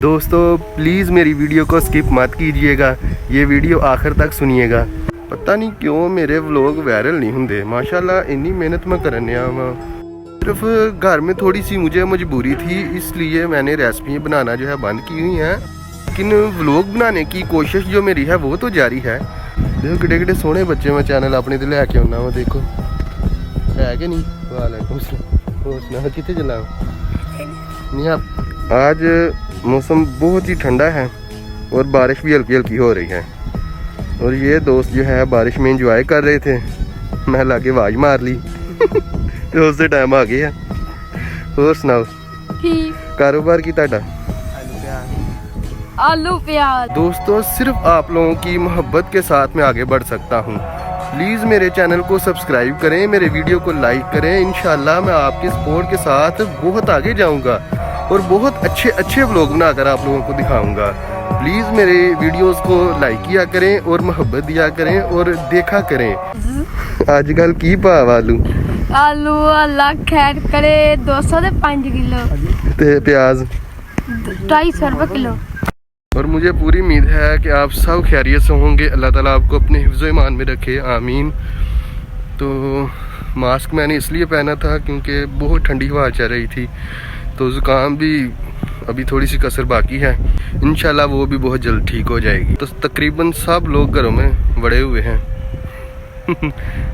दोस्तों प्लीज़ मेरी वीडियो को स्किप मत कीजिएगा, ये वीडियो आखिर तक सुनिएगा। पता नहीं क्यों मेरे व्लॉग वायरल नहीं होंगे। माशाल्लाह इन्नी मेहनत मैं करने आवा, सिर्फ घर में थोड़ी सी मुझे मजबूरी थी, इसलिए मैंने रेसिपी बनाना जो है बंद की हुई हैं। लेकिन व्लॉग बनाने की कोशिश जो मेरी है वो तो जारी है। देखो किडे किडे सोहने बच्चे मैं चैनल अपने तो लैके आना वा, देखो है कि नहीं। वालेकुम सलाम, कितने चला नहीं आप। आज मौसम बहुत ही ठंडा है और बारिश भी हल्की हल्की हो रही है। और ये दोस्त जो है बारिश में एंजॉय कर रहे थे, मैं लाके आवाज मार ली तो उससे टाइम आ गया। और सुनाओ कारोबार की ताड़ा? आलू प्याज। दोस्तों सिर्फ आप लोगों की मोहब्बत के साथ मैं आगे बढ़ सकता हूँ। प्लीज़ मेरे चैनल को सब्सक्राइब करें, मेरे वीडियो को लाइक करें। इंशाल्लाह मैं आपके सपोर्ट के साथ बहुत आगे जाऊँगा और बहुत अच्छे अच्छे व्लॉग बनाकर आप लोगों को दिखाऊंगा। प्लीज़ मेरे वीडियोस को लाइक किया करें और मोहब्बत दिया करें और देखा करें। आजकल की भाव आलू अल्लाह खैर करे 205 किलो ते प्याज 250 रुपये किलो। और मुझे पूरी उम्मीद है कि आप सब खैरियत से होंगे। अल्लाह ताला आपको अपने हिफ्ज़ ईमान में रखे, आमीन। तो मास्क मैंने इसलिए पहना था क्योंकि बहुत ठंडी हवा चल रही थी, तो ज़ुकाम भी अभी थोड़ी सी कसर बाकी है। इंशाल्लाह वो भी बहुत जल्द ठीक हो जाएगी। तो तकरीबन सब लोग घरों में बड़े हुए हैं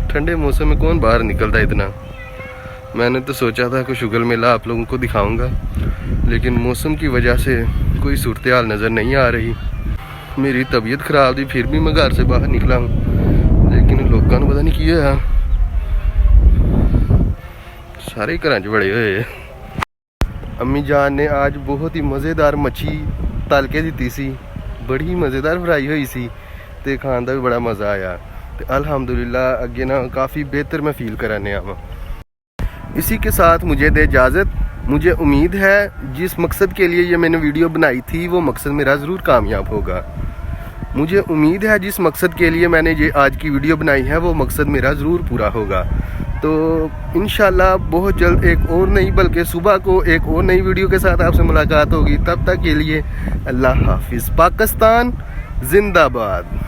ठंडे मौसम में कौन बाहर निकलता है इतना। मैंने तो सोचा था कि शुगर मेला आप लोगों को दिखाऊंगा, लेकिन मौसम की वजह से कोई सूरत हाल नज़र नहीं आ रही। मेरी तबीयत ख़राब थी फिर भी मैं घर से बाहर निकला हूँ, लेकिन लोगों ने पता नहीं किया है, सारे घर च बड़े हुए। अम्मी जान ने आज बहुत ही मज़ेदार मच्छी तल के दी सी, बड़ी मज़ेदार फ्राई हुई सी, ते खान का भी बड़ा मज़ा आया। तो अल्हम्दुलिल्लाह अगे ना काफ़ी बेहतर मैं फील कराने आवा। इसी के साथ मुझे दे इजाज़त। मुझे उम्मीद है जिस मकसद के लिए ये मैंने वीडियो बनाई थी वो मकसद मेरा ज़रूर कामयाब होगा। मुझे उम्मीद है जिस मकसद के लिए मैंने ये आज की वीडियो बनाई है वो मकसद मेरा ज़रूर पूरा होगा। तो इंशाल्लाह बहुत जल्द एक और नई, बल्कि सुबह को एक और नई वीडियो के साथ आपसे मुलाकात होगी। तब तक के लिए अल्लाह हाफिज़। पाकिस्तान जिंदाबाद।